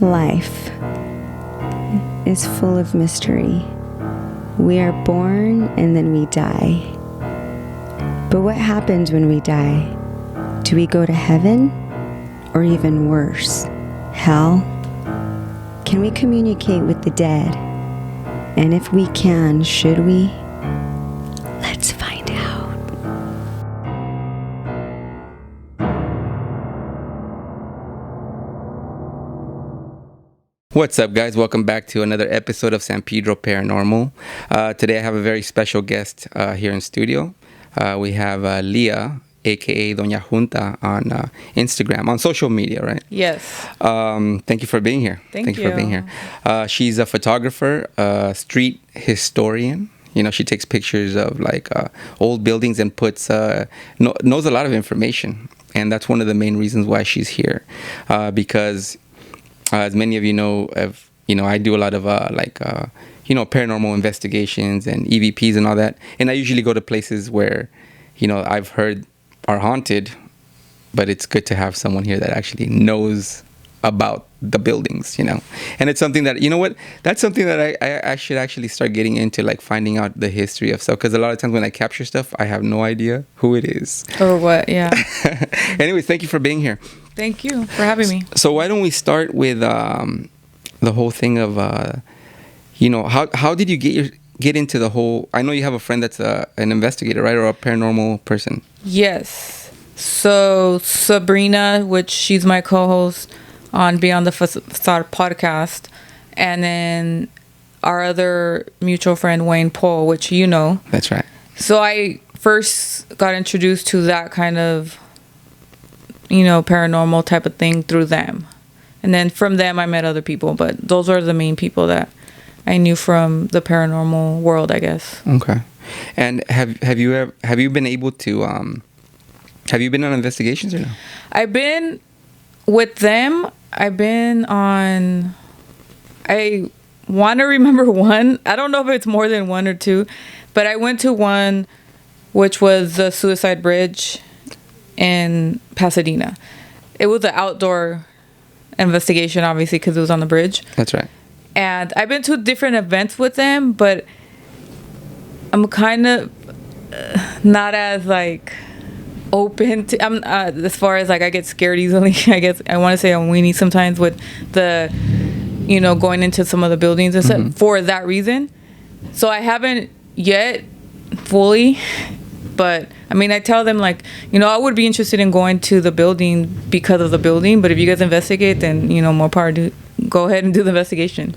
Life is full of mystery. We are born and then we die. But what happens when we die? Do we go to heaven? Or even worse, hell? Can we communicate with the dead? And if we can, should we? Let's find out. What's up, guys? Welcome back to another episode of Pedro Paranormal. Today I have a very special guest here in studio. We have Leah, aka Dona Junta, on Instagram, on social media, right? Yes. Thank you for being here. Thank you for being here. She's a photographer, a street historian. You know, she takes pictures of like old buildings and puts knows a lot of information, and that's one of the main reasons why she's here, because as many of you know, I do a lot of paranormal investigations and EVPs and all that, and I usually go to places where, I've heard are haunted, but it's good to have someone here that actually knows about the buildings, and it's something that, that's something that I should actually start getting into, like finding out the history of stuff, because a lot of times when I capture stuff, I have no idea who it is or what. Yeah. Anyways, thank you for being here. Thank you for having me. So why don't we start with the whole thing of how did you get into the whole? I know you have a friend that's an investigator, right, or a paranormal person. Yes. So Sabrina, which she's my co-host on Beyond the Facade podcast, and then our other mutual friend Wayne Pohl, which you know. That's right. So I first got introduced to that kind of paranormal type of thing through them. And then from them, I met other people, but those are the main people that I knew from the paranormal world, I guess. Okay. And have you been able to, have you been on investigations or no? I've been with them. I've been on, I want to remember one. I don't know if it's more than one or two, but I went to one, which was the Suicide Bridge in Pasadena. It was an outdoor investigation, obviously, because it was on the bridge. That's right. And I've been to different events with them, but I'm kind of not as like open to. I'm as far as like I get scared easily. I guess I want to say I'm weenie sometimes with the, going into some of the buildings and stuff for that reason. So I haven't yet fully. But, I tell them, like, I would be interested in going to the building because of the building. But if you guys investigate, then, more power to go ahead and do the investigation.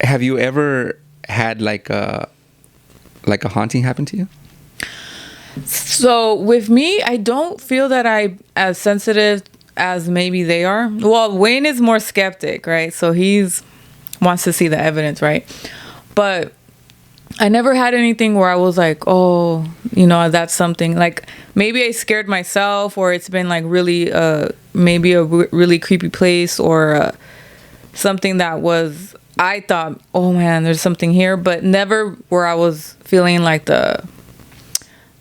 Have you ever had, like a haunting happen to you? So, with me, I don't feel that I'm as sensitive as maybe they are. Well, Wayne is more skeptic, right? So, wants to see the evidence, right? But I never had anything where I was like, oh, that's something. Like, maybe I scared myself, or it's been like really, maybe a really creepy place, or something that was, I thought, oh man, there's something here, but never where I was feeling like that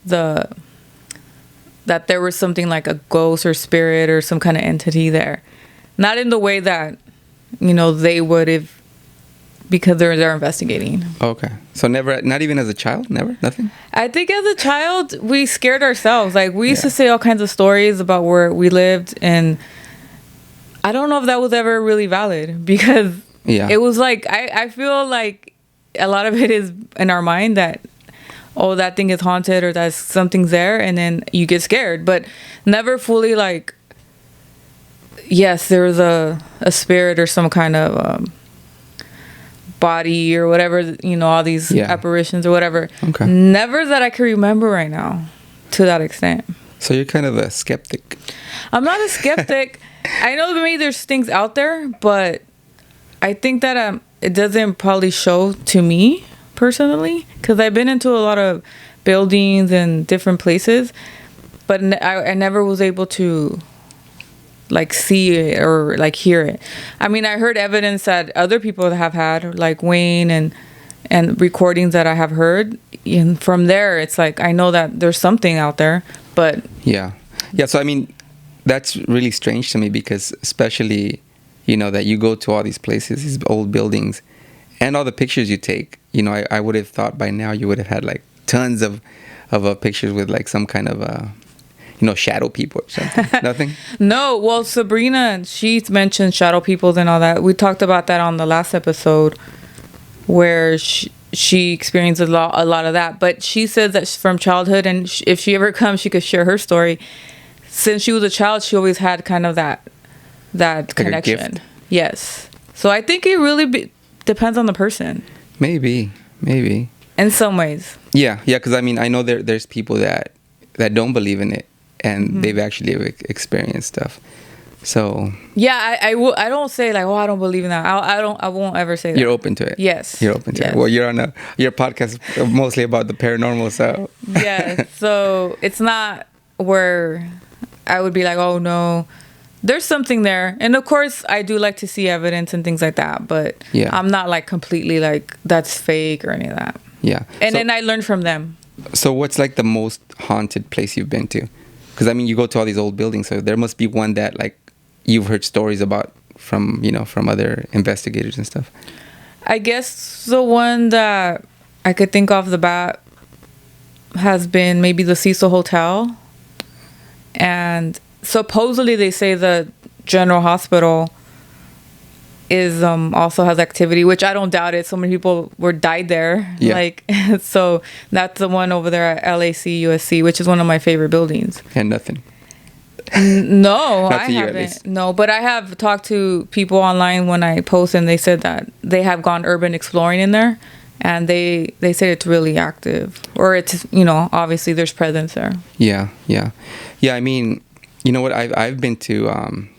there was something like a ghost or spirit or some kind of entity there. Not in the way that, they would if, because they're investigating. Okay. So never, not even as a child? Never? Nothing? I think as a child, we scared ourselves. Like, we used to say all kinds of stories about where we lived. And I don't know if that was ever really valid. Because it was like, I feel like a lot of it is in our mind that, oh, that thing is haunted or that something's there. And then you get scared. But never fully like, yes, there was a spirit or some kind of body or whatever, all these apparitions or whatever. Okay. Never that I can remember right now to that extent. So you're kind of a skeptic. I'm not a skeptic. I know maybe there's things out there, but I think that it doesn't probably show to me personally, because I've been into a lot of buildings and different places, but I never was able to like see it or like hear it. I heard evidence that other people have had, like Wayne, and recordings that I have heard. And from there, it's like, I know that there's something out there, but yeah. So that's really strange to me, because especially you know, that you go to all these places, these old buildings, and all the pictures you take. You know, I would have thought by now you would have had like tons of pictures with like some kind of you know, shadow people or something. Nothing? No, well, Sabrina, she mentioned shadow peoples and all that. We talked about that on the last episode, where she experienced a lot of that. But she says that from childhood, and if she ever comes, she could share her story. Since she was a child, she always had kind of that like connection. Yes. So I think it really depends on the person. Maybe. In some ways. Yeah. Because I mean, I know there's people that don't believe in it, and they've actually experienced stuff. So yeah, I don't say like, oh, I don't believe in that. I won't ever say that. You're open to it. Yes. You're open to it. Well, you're on your podcast mostly about the paranormal, so yeah. So it's not where I would be like, oh no, there's something there. And of course, I do like to see evidence and things like that, but yeah. I'm not like completely like that's fake or any of that. Yeah. And then I learned from them. So what's like the most haunted place you've been to? Because I mean, you go to all these old buildings, so there must be one that like you've heard stories about from, you know, from other investigators and stuff. I guess the one that I could think off the bat has been maybe the Cecil Hotel. And supposedly they say the General Hospital is also has activity, which I don't doubt it. So many people died there. Yeah. Like, so that's the one over there at LAC USC, which is one of my favorite buildings. And nothing. No, Not I to you, at haven't. least. No, but I have talked to people online when I post, and they said that they have gone urban exploring in there, and they say it's really active, or it's, you know, obviously there's presence there. Yeah. I mean, you know what? I've been to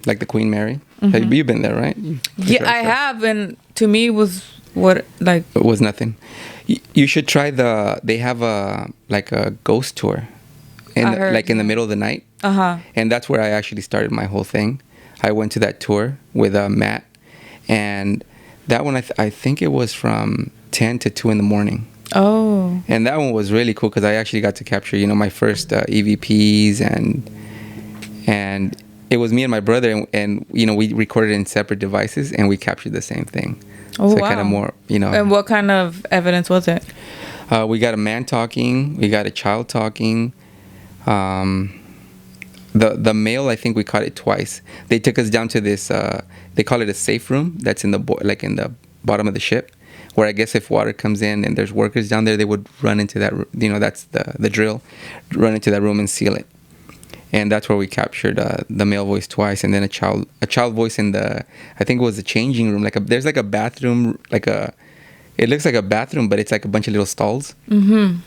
like the Queen Mary. Have you been there, right? Yeah, I have, and to me it was it was nothing. You should try they have a ghost tour, in the middle of the night. And that's where I actually started my whole thing. I went to that tour with Matt, and that one I think it was from 10 to 2 in the morning. Oh. And that one was really cool because I actually got to capture, you know, my first EVPs, and it was me and my brother, and you know, we recorded in separate devices and we captured the same thing. Oh, so wow. kind of more, you know. And what kind of evidence was it? We got a man talking. We got a child talking. The male, I think we caught it twice. They took us down to this. They call it a safe room. That's in the bottom of the ship, where I guess if water comes in and there's workers down there, they would run into that. You know, that's the drill. Run into that room and seal it. And that's where we captured the male voice twice, and then a child voice in the, I think it was the changing room. There's like a bathroom, it looks like a bathroom, but it's like a bunch of little stalls. Mm-hmm.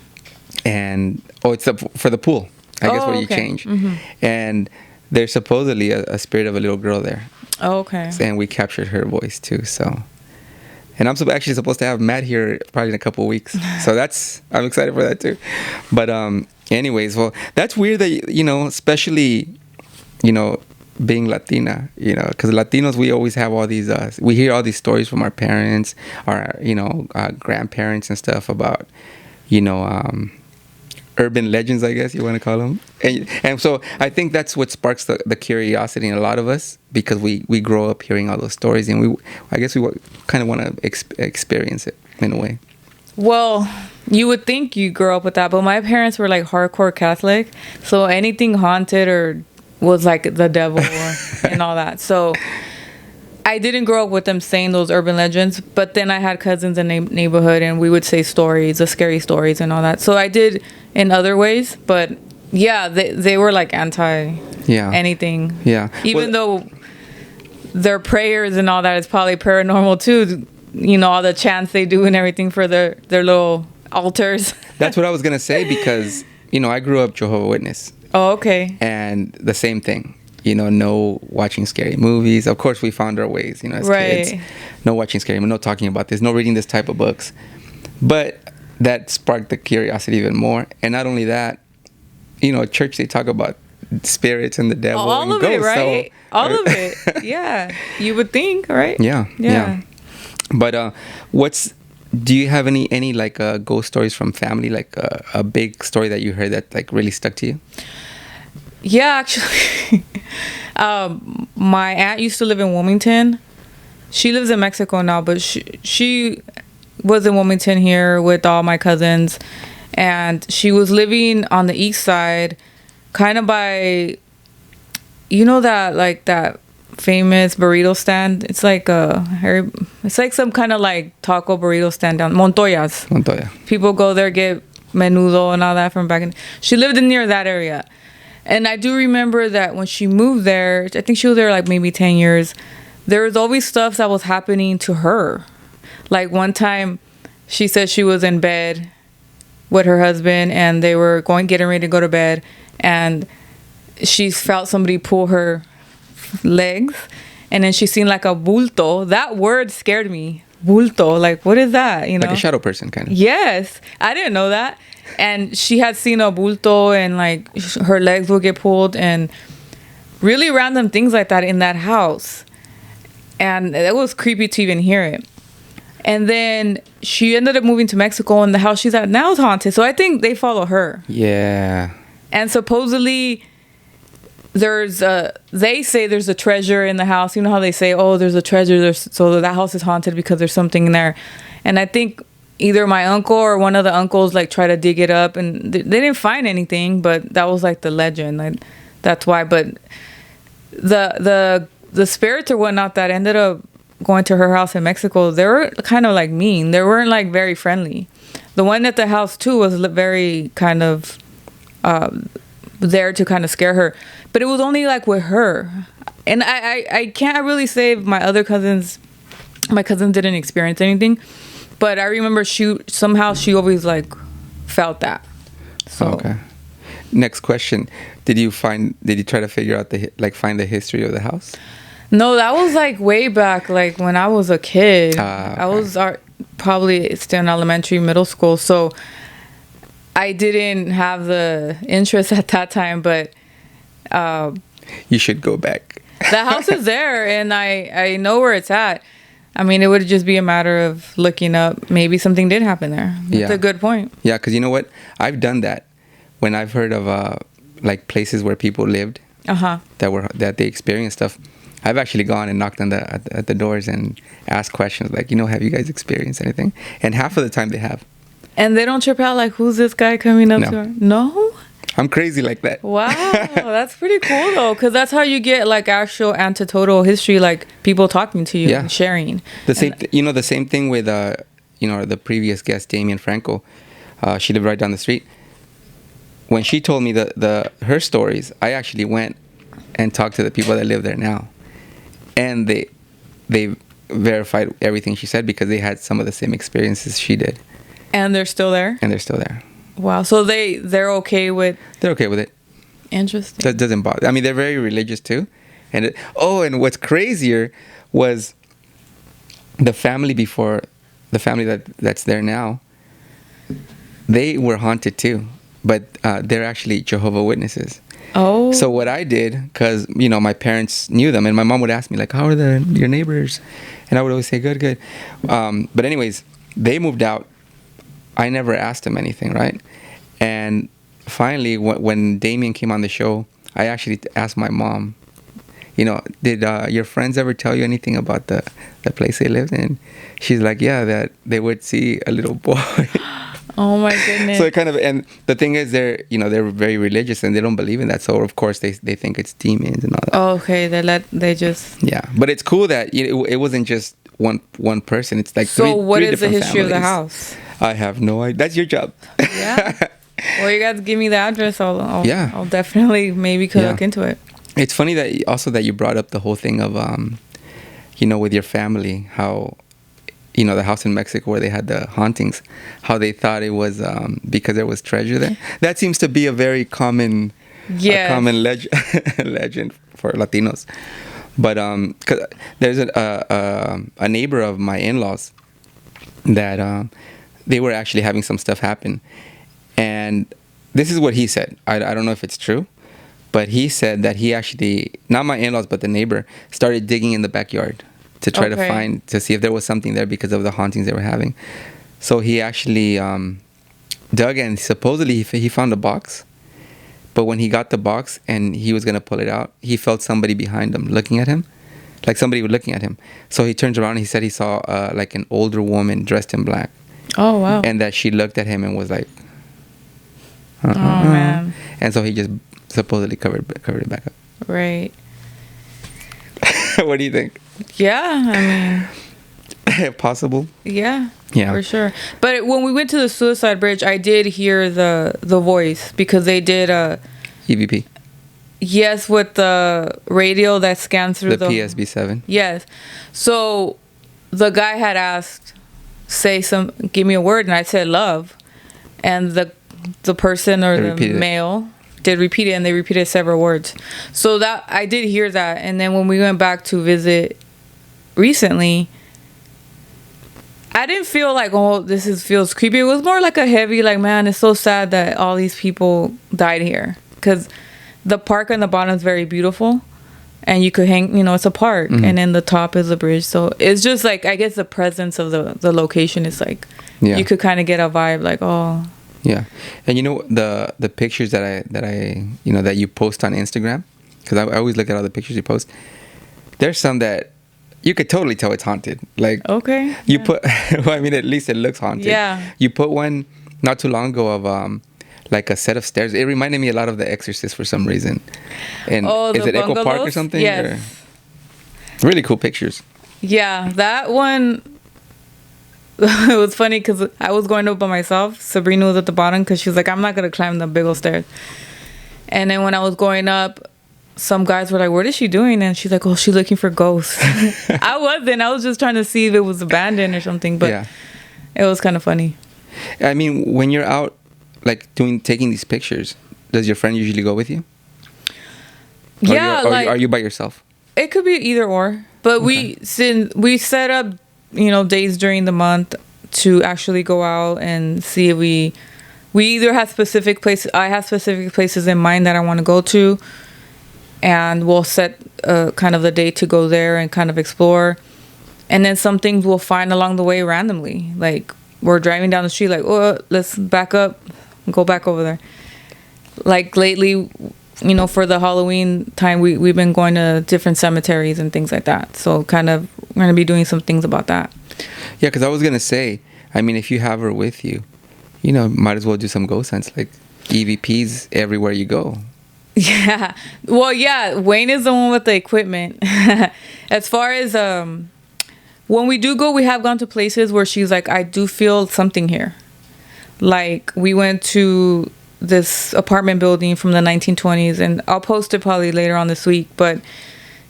And it's for the pool, I guess, where you change. Mm-hmm. And there's supposedly a spirit of a little girl there. Oh, okay. And we captured her voice too. So, and I'm actually supposed to have Matt here probably in a couple of weeks. So I'm excited for that too. But anyways, well, that's weird that, you know, especially, you know, being Latina, you know, because Latinos, we always have all these, we hear all these stories from our parents, our, you know, grandparents and stuff about, you know, urban legends, I guess you want to call them. And so I think that's what sparks the curiosity in a lot of us, because we grow up hearing all those stories, and I guess we kind of want to experience it in a way. Well, you would think you grow up with that, but my parents were like hardcore Catholic, so anything haunted or was like the devil and all that. So I didn't grow up with them saying those urban legends, but then I had cousins in the neighborhood, and we would say stories, the scary stories and all that. So I did in other ways, but yeah, they were like anti anything. Yeah. Even though their prayers and all that is probably paranormal too, you know, all the chants they do and everything for their little altars. That's what I was going to say, because, you know, I grew up Jehovah's Witness. Oh, okay. And the same thing. You know, no watching scary movies. Of course, we found our ways, you know, as kids. No watching scary movies, no talking about this, no reading this type of books. But that sparked the curiosity even more. And not only that, you know, at church, they talk about spirits and the devil all and of ghosts. It, right? So, all of it. Yeah. You would think, right? Yeah. But do you have any like ghost stories from family, like a big story that you heard that like really stuck to you? Yeah, actually, my aunt used to live in Wilmington, she lives in Mexico now, but she was in Wilmington here with all my cousins, and she was living on the east side, kind of by, you know, that famous burrito stand. It's like it's like some kind of like taco burrito stand down Montoya's. Montoya. People go there, get menudo and all that from back in. She lived in near that area, and I do remember that when she moved there, I think she was there like maybe 10 years. There was always stuff that was happening to her. Like one time, she said she was in bed with her husband, and they were getting ready to go to bed, and she felt somebody pull her legs, and then she seen like a bulto. That word scared me. Bulto, like what is that? You know, like a shadow person kind of. Yes, I didn't know that. And she had seen a bulto, and like her legs would get pulled, and really random things like that in that house. And it was creepy to even hear it. And then she ended up moving to Mexico, and the house she's at now is haunted. So I think they follow her. Yeah. And supposedly they say there's a treasure in the house. You know how they say, oh, there's a treasure, so that house is haunted because there's something in there. And I think either my uncle or one of the uncles like try to dig it up, and they didn't find anything, but that was like the legend. Like, that's why. But the spirits or whatnot that ended up going to her house in Mexico, they were kind of like mean. They weren't like very friendly. The one at the house too was very kind of there to kind of scare her, but it was only like with her. And I can't really say my other cousins, my cousins didn't experience anything, but I remember she always like felt that. So. Okay. Next question. Did you try to figure out find the history of the house? No, that was like way back, like when I was a kid. Okay. I was probably still in elementary, middle school, so I didn't have the interest at that time. But you should go back. The house is there, and I know where it's at. I mean, it would just be a matter of looking up. Maybe something did happen there. That's a good point. Yeah, because you know what? I've done that when I've heard of like places where people lived that they experienced stuff. I've actually gone and knocked on at the doors and asked questions like, have you guys experienced anything? And half of the time they have. And they don't trip out like, who's this guy coming up to her? No? I'm crazy like that. Wow, that's pretty cool though, because that's how you get like actual anecdotal history, like people talking to you and sharing. The same thing with the previous guest, Damien Franco. She lived right down the street. When she told me her stories, I actually went and talked to the people that live there now. And they verified everything she said because they had some of the same experiences she did. And they're still there? And they're still there. Wow. So they're okay with... They're okay with it. Interesting. That doesn't bother. I mean, they're very religious too. And and what's crazier was the family before, the family that's there now, they were haunted too. But they're actually Jehovah's Witnesses. Oh. So what I did, because, my parents knew them, and my mom would ask me, like, how are your neighbors? And I would always say, good. But anyways, they moved out. I never asked them anything, right? And finally, when Damien came on the show, I actually asked my mom, did your friends ever tell you anything about the place they lived in? She's like, yeah, that they would see a little boy. Oh my goodness. So it kind of, and the thing is, they're very religious and they don't believe in that. So of course they think it's demons and all that. Oh, okay. They just. Yeah, but it's cool that it wasn't just one person. It's like so. What three is the history families. of the house? I have no idea. That's your job. Yeah. Well, you guys give me the address. I'll definitely maybe look into it. It's funny that you brought up the whole thing of with your family, how. The house in Mexico where they had the hauntings, how they thought it was because there was treasure there. That seems to be a very common legend for Latinos. But 'cause there's a neighbor of my in-laws that they were actually having some stuff happen. And this is what he said. I don't know if it's true, but he said that he actually, not my in-laws, but the neighbor, started digging in the backyard to try to see if there was something there because of the hauntings they were having. So he actually dug, and supposedly he found a box. But when he got the box and he was going to pull it out, he felt somebody behind him looking at him. like somebody was looking at him. So he turns around and he said he saw like an older woman dressed in black. Oh, wow. And that she looked at him and was like, oh, man. And so he just supposedly covered it back up. Right. What do you think? Yeah, I mean... Possible? Yeah. Yeah. For sure. But when we went to the suicide bridge, I did hear the voice because they did EVP. Yes, with the radio that scans through the PSB7. Yes. So the guy had asked, give me a word, and I said love. And the person or the male did repeat it, and they repeated several words. So that I did hear that. And then when we went back to visit recently, I didn't feel like, oh, feels creepy. It was more like a heavy, like, man, it's so sad that all these people died here. Because the park on the bottom is very beautiful. And you could hang, it's a park. Mm-hmm. And then the top is a bridge. So it's just like, I guess the presence of the location is like, you could kind of get a vibe like, oh. Yeah. And the pictures that I that you post on Instagram, because I always look at all the pictures you post. There's some that you could totally tell it's haunted. Like, okay. You put, well, I mean, at least it looks haunted. Yeah. You put one not too long ago of like a set of stairs. It reminded me a lot of The Exorcist for some reason. And is it Echo Park or something? Yes. Or, really cool pictures. Yeah, that one. It was funny because I was going up by myself. Sabrina was at the bottom because she was like, I'm not going to climb the big old stairs. And then when I was going up, some guys were like, what is she doing? And she's like, oh, she's looking for ghosts. I wasn't. I was just trying to see if it was abandoned or something. But it was kind of funny. I mean, when you're out, like, taking these pictures, does your friend usually go with you? Yeah. Or are you by yourself? It could be either or. But we set up, days during the month to actually go out and see if we either have specific places. I have specific places in mind that I want to go to, and we'll set kind of the day to go there and kind of explore. And then some things we'll find along the way randomly. Like, we're driving down the street, like, oh, let's back up and go back over there. Like, lately, for the Halloween time, we've been going to different cemeteries and things like that. So kind of, we're going to be doing some things about that. Yeah, because I was going to say, I mean, if you have her with you, might as well do some ghost hunts, like EVPs everywhere you go. Yeah. Well, yeah, Wayne is the one with the equipment. As far as when we do go, we have gone to places where she's like, I do feel something here. Like, we went to this apartment building from the 1920s, and I'll post it probably later on this week, but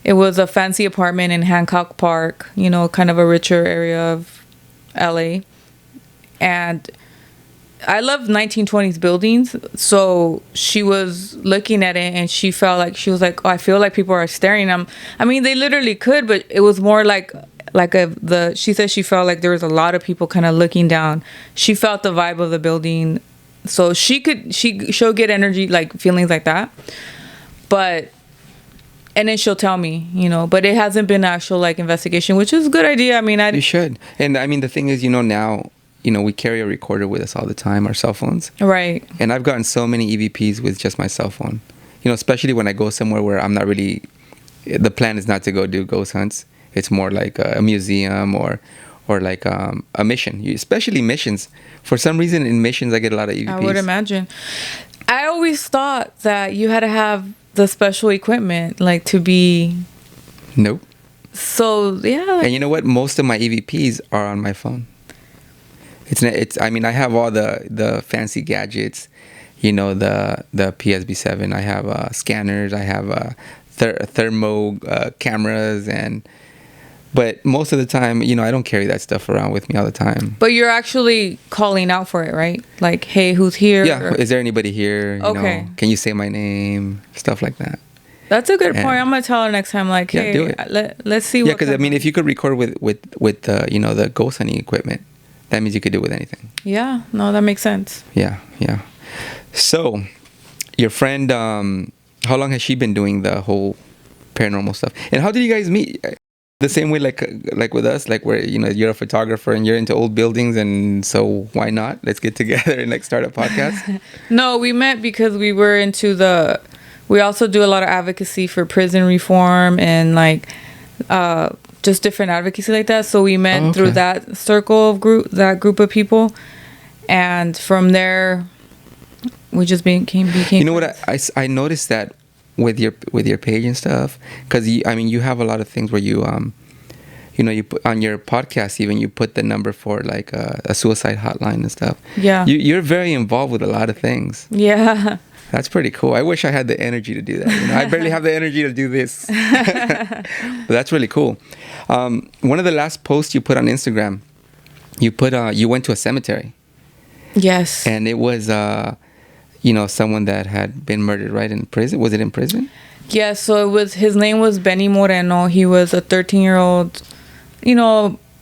it was a fancy apartment in Hancock Park, kind of a richer area of LA. And I love 1920s buildings, so she was looking at it and she was like, oh, I feel like people are staring. I mean, they literally could, but it was more like she said she felt like there was a lot of people kind of looking down. She felt the vibe of the building, so she'll get energy, like feelings like that. But and then she'll tell me, but it hasn't been actual like investigation, which is a good idea. I mean, you should. And I mean, the thing is, now, we carry a recorder with us all the time, our cell phones. Right. And I've gotten so many EVPs with just my cell phone. Especially when I go somewhere where I'm not really, the plan is not to go do ghost hunts. It's more like a museum or like a mission. Especially missions. For some reason, in missions, I get a lot of EVPs. I would imagine. I always thought that you had to have the special equipment, like, to be... Nope. So, yeah. And you know what? Most of my EVPs are on my phone. I mean, I have all the fancy gadgets, the PSB7. I have scanners. I have thermo cameras, but most of the time, I don't carry that stuff around with me all the time. But you're actually calling out for it, right? Like, hey, who's here? Yeah. Is there anybody here? Okay. Can you say my name? Stuff like that. That's a good point. I'm gonna tell her next time, like, hey, do it. Let's see. Yeah, because I mean, if you could record with the ghost hunting equipment, that means you could do it with anything. Yeah. No, that makes sense. Yeah. So, your friend, how long has she been doing the whole paranormal stuff? And how did you guys meet? The same way, like with us, like where you're a photographer and you're into old buildings, and so why not? Let's get together and start a podcast. No, we met because we were into we also do a lot of advocacy for prison reform and just different advocacy like that. So we met Okay. through that circle of group of people, and from there we just became You know friends. what? I noticed that with your page and stuff, because you have a lot of things where you you put on your podcast, even you put the number for like a suicide hotline and stuff. Yeah. You're very involved with a lot of things. Yeah. That's pretty cool. I wish I had the energy to do that. I barely have the energy to do this. But that's really cool. One of the last posts you put on Instagram, you went to a cemetery, Yes. and it was someone that had been murdered, right, in prison. Was it in prison? Yeah, so his name was Benny Moreno. He was a 13-year-old,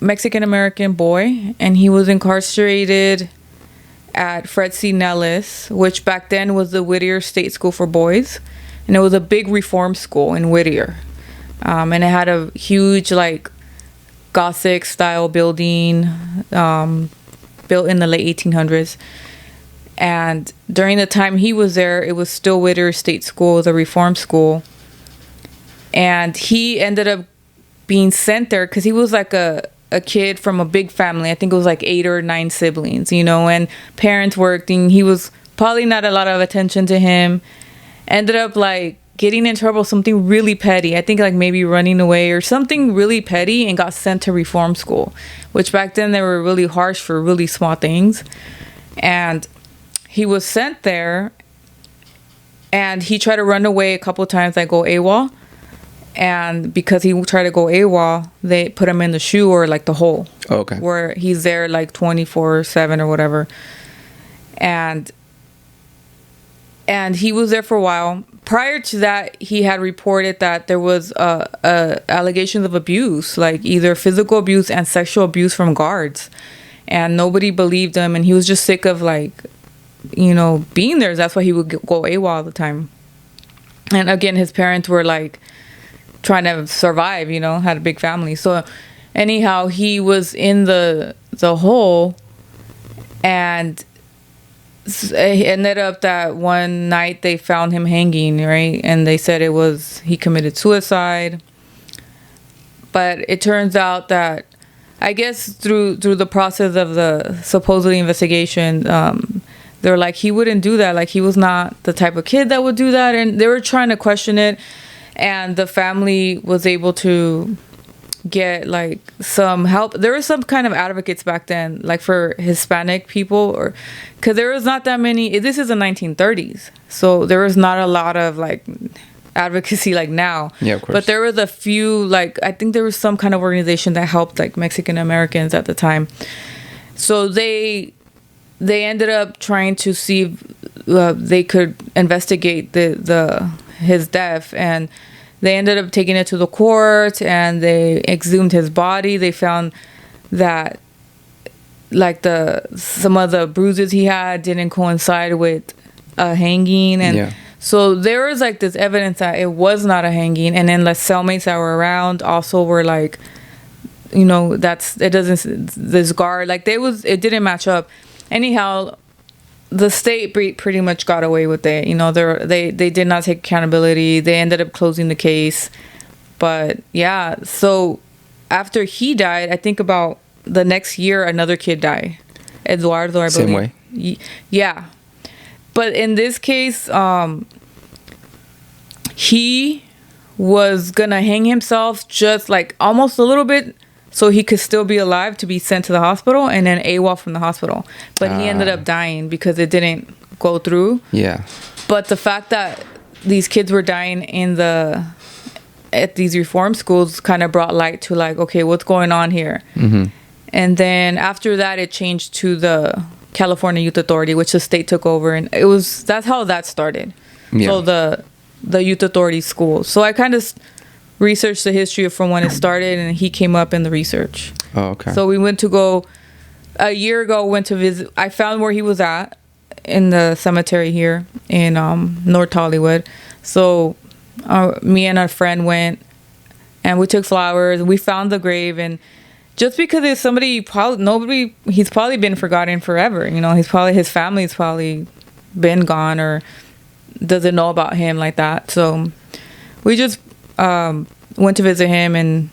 Mexican American boy, and he was incarcerated at Fred C. Nellis, which back then was the Whittier State School for Boys, and it was a big reform school in Whittier, and it had a huge like Gothic style building, built in the late 1800s. And during the time he was there, it was still Whittier State School, the reform school. And he ended up being sent there because he was like a kid from a big family. I think it was like 8 or 9 siblings, and parents worked, and he was probably not a lot of attention to him. Ended up like getting in trouble, something really petty. I think like maybe running away or something really petty, and got sent to reform school, which back then they were really harsh for really small things. And he was sent there, and he tried to run away a couple times, like go AWOL. And because he tried to go AWOL, they put him in the shoe or like the hole. Okay. Where he's there like 24/7 or whatever. And he was there for a while. Prior to that, he had reported that there was allegations of abuse, like either physical abuse and sexual abuse from guards. And nobody believed him, and he was just sick of like, being there. That's why he would go AWOL all the time. And again, his parents were like trying to survive, had a big family. So anyhow, he was in the hole, and it ended up that one night they found him hanging, right? And they said he committed suicide. But it turns out that, I guess through the process of the supposedly investigation, they're like, he wouldn't do that. Like, he was not the type of kid that would do that. And they were trying to question it. And the family was able to get like some help. There were some kind of advocates back then, like for Hispanic people, because there was not that many. This is the 1930s, so there was not a lot of like advocacy like now. Yeah, of course. But there was a few, like I think there was some kind of organization that helped like Mexican Americans at the time. So they ended up trying to see if they could investigate his death, and they ended up taking it to the court, and they exhumed his body. They found that like some of the bruises he had didn't coincide with a hanging, and so there was like this evidence that it was not a hanging. And then the cellmates that were around also were like, this guard, like it didn't match up. Anyhow, the state pretty much got away with it. They did not take accountability. They ended up closing the case. But yeah, so after he died, I think about the next year, another kid died. Eduardo, I believe. Same way. Yeah. But in this case, he was gonna hang himself just like almost a little bit, so he could still be alive to be sent to the hospital, and then AWOL from the hospital. But he ended up dying because it didn't go through. Yeah. But the fact that these kids were dying at these reform schools kind of brought light to like, okay, what's going on here? Mm-hmm. And then after that, it changed to the California Youth Authority, which the state took over, and that's how that started. Yeah. So the Youth Authority school. So I kind of researched the history from when it started, and he came up in the research. Oh, okay. So we went to visit. I found where he was at in the cemetery here in North Hollywood. So me and a friend went, and we took flowers. We found the grave, and just because it's somebody he's probably been forgotten forever. His family's probably been gone or doesn't know about him like that. So we just went to visit him and,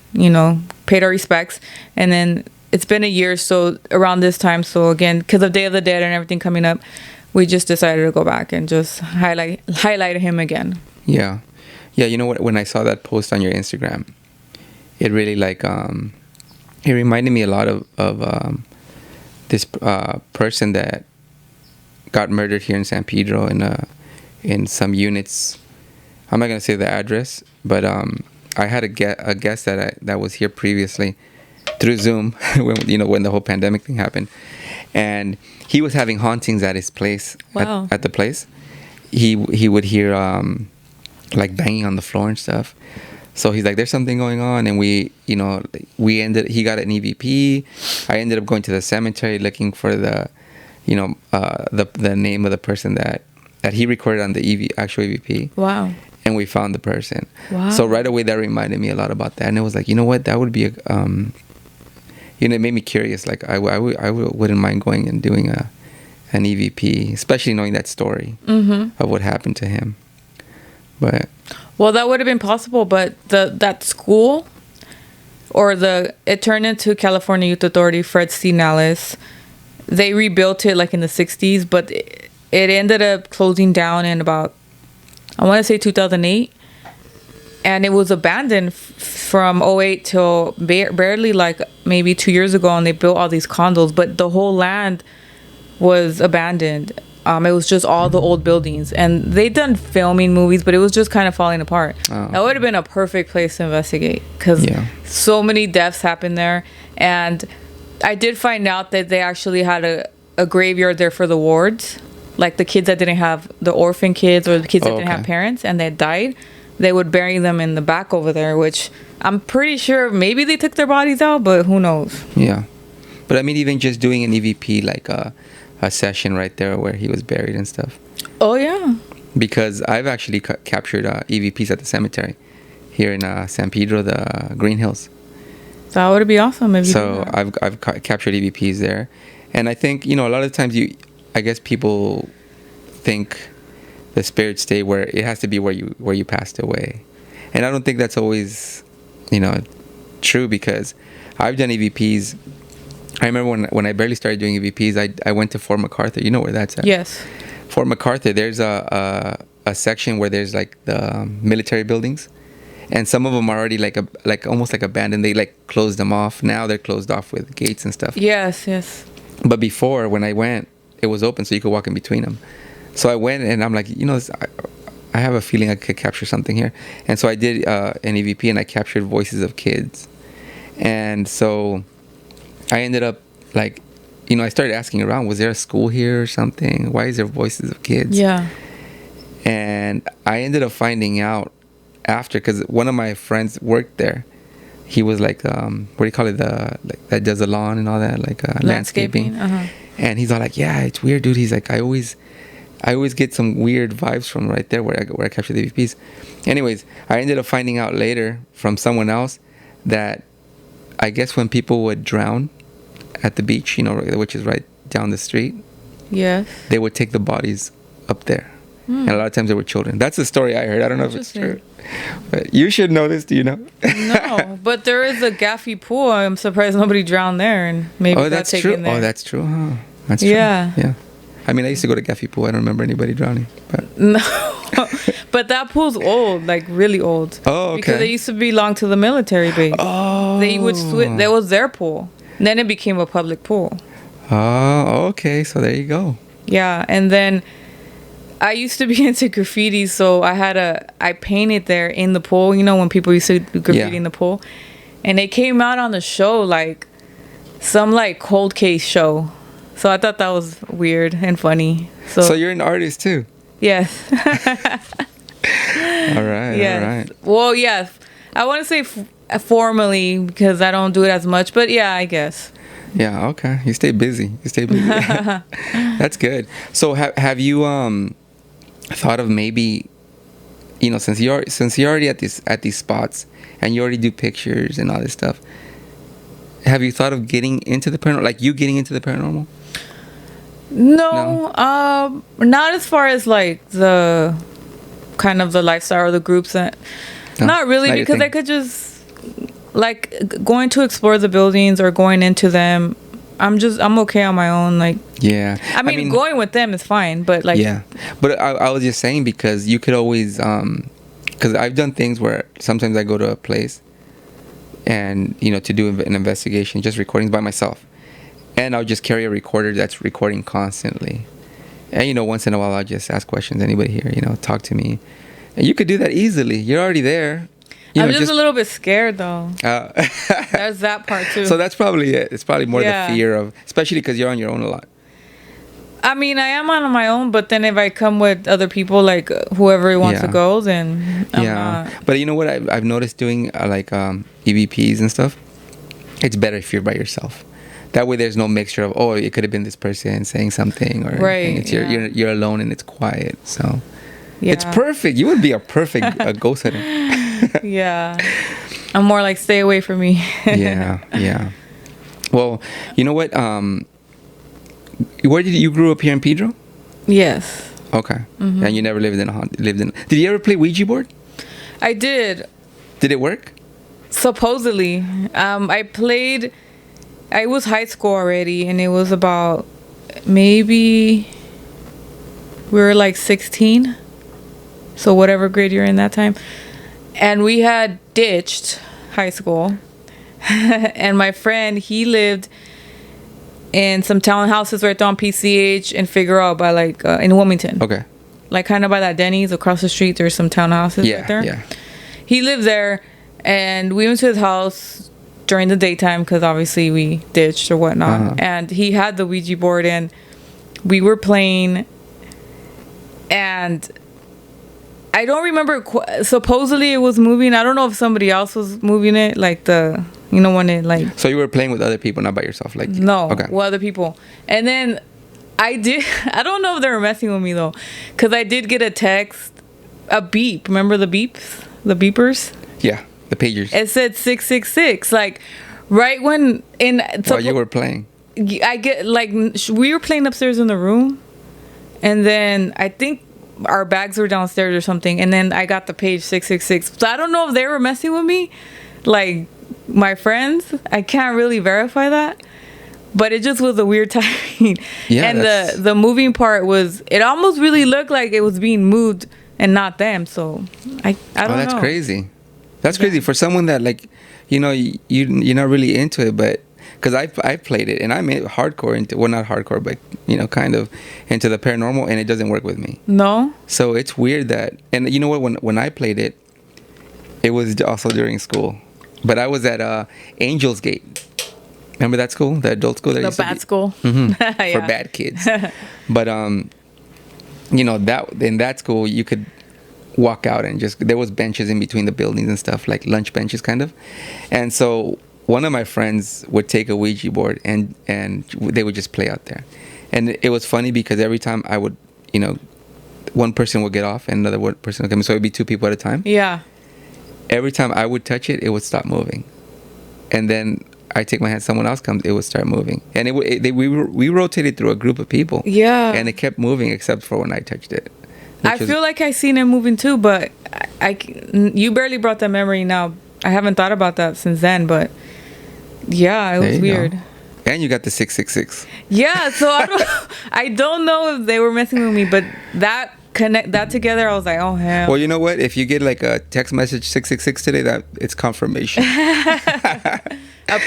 paid our respects. And then it's been a year, so around this time, so again, because of Day of the Dead and everything coming up, we just decided to go back and just highlight him again. Yeah. Yeah, you know what? When I saw that post on your Instagram, it really it reminded me a lot of this person that got murdered here in San Pedro in some units. I'm not gonna say the address, but I had a guest that was here previously through Zoom when the whole pandemic thing happened, and he was having hauntings at his place. Wow. At the place, he would hear like banging on the floor and stuff. So he's like, there's something going on, and he got an EVP. I ended up going to the cemetery looking for the name of the person that he recorded on the actual EVP. Wow. And we found the person. Wow. So right away that reminded me a lot about that, and it was like, you know what, that would be it made me curious. Like I wouldn't mind going and doing an EVP, especially knowing that story of what happened to him. But well, that would have been possible, but that school, it turned into California Youth Authority, Fred C. Nallis. They rebuilt it like in the 60s, but it ended up closing down in about, I want to say 2008. And it was abandoned from 2008 till barely like maybe 2 years ago, and they built all these condos, but the whole land was abandoned. It was just all the old buildings, and they done filming movies, but it was just kind of falling apart. Oh. That would have been a perfect place to investigate, because so many deaths happened there. And I did find out that they actually had a graveyard there for the wards, like the kids that didn't have, the orphan kids or the kids that didn't have parents and they died. They would bury them in the back over there, which I'm pretty sure maybe they took their bodies out, but who knows? Yeah. But I mean, even just doing an EVP, like a session right there where he was buried and stuff. Oh, yeah. Because I've actually captured EVPs at the cemetery here in San Pedro, the Green Hills. That would be awesome if you So I've captured EVPs there. And I think, a lot of times I guess people think the spirits stay where it has to be where you passed away, and I don't think that's always true, because I've done EVPs. I remember when I barely started doing EVPs, I went to Fort MacArthur. You know where that's at? Yes. Fort MacArthur, there's a section where there's like the military buildings, and some of them are already like almost like abandoned. They like closed them off. Now they're closed off with gates and stuff. Yes. But before, when I went, it was open, so you could walk in between them. So I went, and I'm like, I have a feeling I could capture something here. And so I did an EVP, and I captured voices of kids. And so I ended up, like, I started asking around, was there a school here or something? Why is there voices of kids? Yeah. And I ended up finding out after, because one of my friends worked there. He was like, what do you call it? That does the lawn and all that, like landscaping. Uh-huh. And he's all like, yeah, it's weird, dude. He's like, I always get some weird vibes from right there where I capture the EVPs. Anyways, I ended up finding out later from someone else that I guess when people would drown at the beach, which is right down the street, yes, they would take the bodies up there. And a lot of times they were children. That's the story I heard. I don't know if it's true. But you should know this. Do you know? No, but there is a Gaffey pool. I'm surprised nobody drowned there, and maybe that's taken true. there. Oh, that's true. Huh? That's true. Yeah. I mean, I used to go to Gaffey Pool. I don't remember anybody drowning. But No, but that pool's old, like really old. Oh, okay. Because it used to belong to the military base. Oh. They would switch. That was their pool. And then it became a public pool. Oh, okay. So there you go. Yeah, and then I used to be into graffiti, so I painted there in the pool. When people used to do graffiti in the pool, and they came out on the show like some like cold case show. So I thought that was weird and funny. So you're an artist too? Yes. All right. Yes. All right. Well, yeah. I want to say formally, because I don't do it as much, but yeah, I guess. Yeah. Okay. You stay busy. That's good. So have you thought of maybe, since you're already at these spots and you already do pictures and all this stuff, have you thought of getting into the paranormal? Like you getting into the paranormal? No. Not as far as like the kind of the lifestyle or the groups that No, Not really, not your because thing. I could just like going to explore the buildings or going into them. I'm okay on my own. Like, Yeah. I mean, going with them is fine, but like, yeah. But I was just saying, because you could always, because I've done things where sometimes I go to a place and, you know, to do an investigation, just recordings by myself. And I'll just carry a recorder that's recording constantly. And, you know, once in a while, I'll just ask questions. Anybody here, you know, talk to me. And you could do that easily. You're already there. I'm just a little bit scared, though. Uh, There's that part, too. So that's probably it. It's probably more Yeah. the fear of, especially because you're on your own a lot. I mean, I am on my own, but then if I come with other people, like whoever wants to Yeah. go, then I'm not. But you know what I've noticed doing EVPs and stuff? It's better if you're by yourself. That way there's no mixture of, oh, it could have been this person saying something, or Right, anything. It's yeah. you're alone and it's quiet. So Yeah. it's perfect. You would be a perfect ghost hunter. Yeah. I'm more like, stay away from me. Yeah. Well, you know what? Where did you grew up here in Pedro? Yes. Okay. Mm-hmm. And you never lived in. Did you ever play Ouija board? I did. Did it work? Supposedly. I was high school already, and it was about maybe we were like 16. So whatever grade you're in that time. And we had ditched high school. And my friend, he lived in some townhouses right there on PCH and Figueroa by like in Wilmington. Okay. Like kind of by that Denny's across the street. There's some townhouses right there. Yeah. He lived there, and we went to his house during the daytime because obviously we ditched or whatnot. Uh-huh. And he had the Ouija board, and we were playing, and I don't remember. Supposedly it was moving. I don't know if somebody else was moving it, like when it like. So you were playing with other people, not by yourself, like. No, Okay. with other people. And then I don't know if they were messing with me though, because I did get a text, a beep. Remember the beeps? The beepers? Yeah, the pagers. It said 666. Like, right when While you were playing. I get like we were playing upstairs in the room, and then I think our bags were downstairs or something, and then I got the page 666. So I don't know if they were messing with me, like my friends. I can't really verify that, but it just was a weird timing. Yeah, and the moving part was, it almost really looked like it was being moved and not them. So I don't know. Oh, that's crazy. That's crazy for someone that, like, you know, you're not really into it, but because I played it and I'm hardcore into, well, not hardcore, but you know, kind of into the paranormal, and it doesn't work with me. No. So it's weird that, and you know what? When I played it, it was also during school, but I was at Angels Gate. Remember that school, the adult school? The bad school. Mm-hmm. Yeah. For bad kids. But you know, that in that school you could walk out and just, there was benches in between the buildings and stuff, like lunch benches kind of. And so one of my friends would take a Ouija board and they would just play out there. And it was funny because every time I would, you know, one person would get off and another person would come in, so it'd be two people at a time. Yeah. Every time I would touch it, it would stop moving. And then I take my hand, someone else comes, it would start moving. And we rotated through a group of people. Yeah. And it kept moving except for when I touched it. I feel like I seen it moving too, but you barely brought that memory now. I haven't thought about that since then, but yeah, it was weird. Go. And you got the 666. Yeah, so I don't know if they were messing with me, but that together, I was like, oh hell. Well, you know what? If you get like a text message 666 today, that it's confirmation. A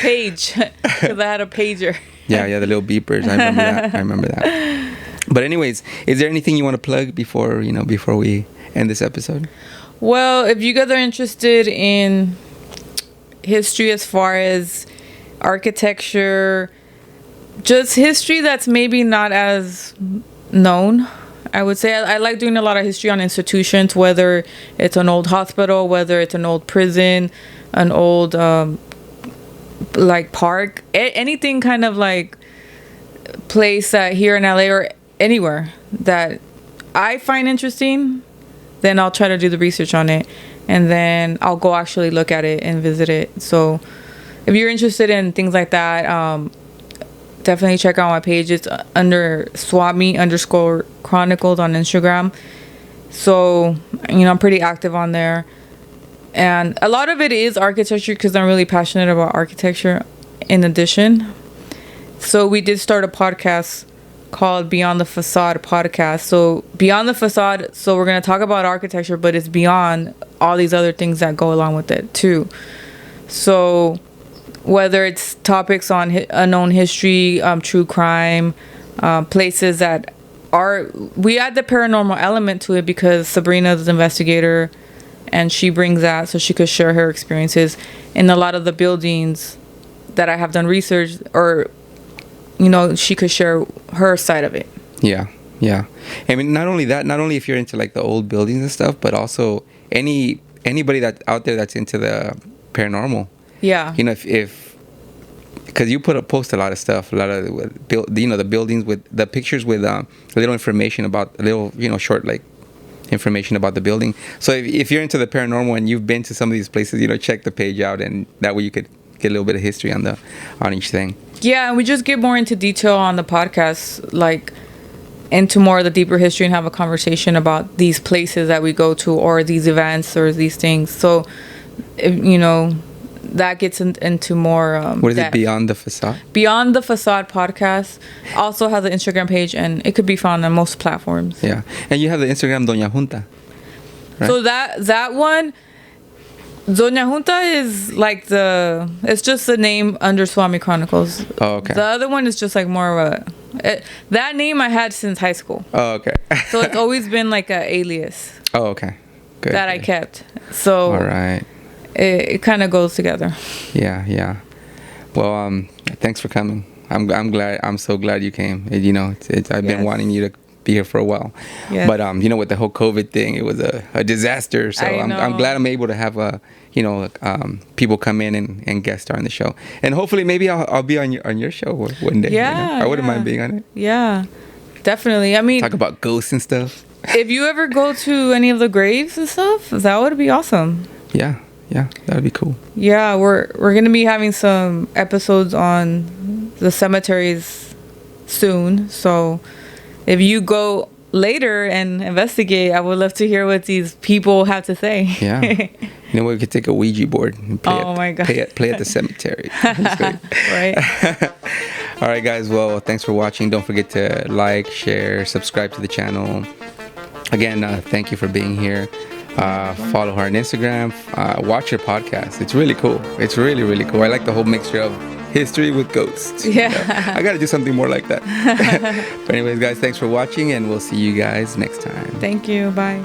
page, because I had a pager. Yeah, the little beepers. I remember that. But anyways, is there anything you want to plug before we end this episode? Well, if you guys are interested in history as far as architecture, just history that's maybe not as known, I would say. I like doing a lot of history on institutions, whether it's an old hospital, whether it's an old prison, an old like park, anything kind of like place here in LA or anywhere that I find interesting, then I'll try to do the research on it, and then I'll go actually look at it and visit it. So if you're interested in things like that, definitely check out my page. It's under swapme_chronicles on Instagram. So, I'm pretty active on there. And a lot of it is architecture because I'm really passionate about architecture in addition. So we did start a podcast called Beyond the Facade podcast. So Beyond the Facade, so we're going to talk about architecture, but it's beyond all these other things that go along with it too. So whether it's topics on unknown history, true crime, places that are, we add the paranormal element to it because Sabrina's the investigator and she brings that so she could share her experiences in a lot of the buildings that I have done research, or she could share her side of it. Yeah. I mean, not only that, not only if you're into like the old buildings and stuff, but also anybody that out there that's into the paranormal. Yeah. If because you post a lot of stuff, a lot of the buildings with the pictures with little information about short like information about the building. So if you're into the paranormal and you've been to some of these places, check the page out, and that way you could get a little bit of history on each thing. Yeah, and we just get more into detail on the podcast, like into more of the deeper history, and have a conversation about these places that we go to, or these events, or these things. So, that gets into more. What is depth. It? Beyond the Facade? Beyond the Facade podcast also has an Instagram page, and it could be found on most platforms. Yeah, and you have the Instagram Dona Junta. Right? So that one. Dona Junta is like it's just the name under Swami Chronicles. Oh, okay. The other one is just like more of that name I had since high school. Oh, okay. So it's always been like an alias. Oh, okay. Good. That I kept. So. All right. It kind of goes together. Yeah. Well, thanks for coming. I'm glad. I'm so glad you came. I've been wanting you to be here for a while. Yes. But with the whole COVID thing, it was a disaster. So I'm glad I'm able to have people come in and guest star on the show. And hopefully maybe I'll be on your show one day. Yeah. I wouldn't mind being on it. Yeah. Definitely. I mean, talk about ghosts and stuff. If you ever go to any of the graves and stuff, that would be awesome. Yeah, that would be cool. Yeah, we're gonna be having some episodes on the cemeteries soon. So if you go later and investigate, I would love to hear what these people have to say. Yeah. We could take a Ouija board and play my God. play at the cemetery. Right. All right, guys. Well, thanks for watching. Don't forget to like, share, subscribe to the channel. Again, thank you for being here. Follow her on Instagram. Watch her podcast. It's really cool. It's really, really cool. I like the whole mixture of history with ghosts. Yeah. I got to do something more like that. But anyways, guys, thanks for watching, and we'll see you guys next time. Thank you. Bye.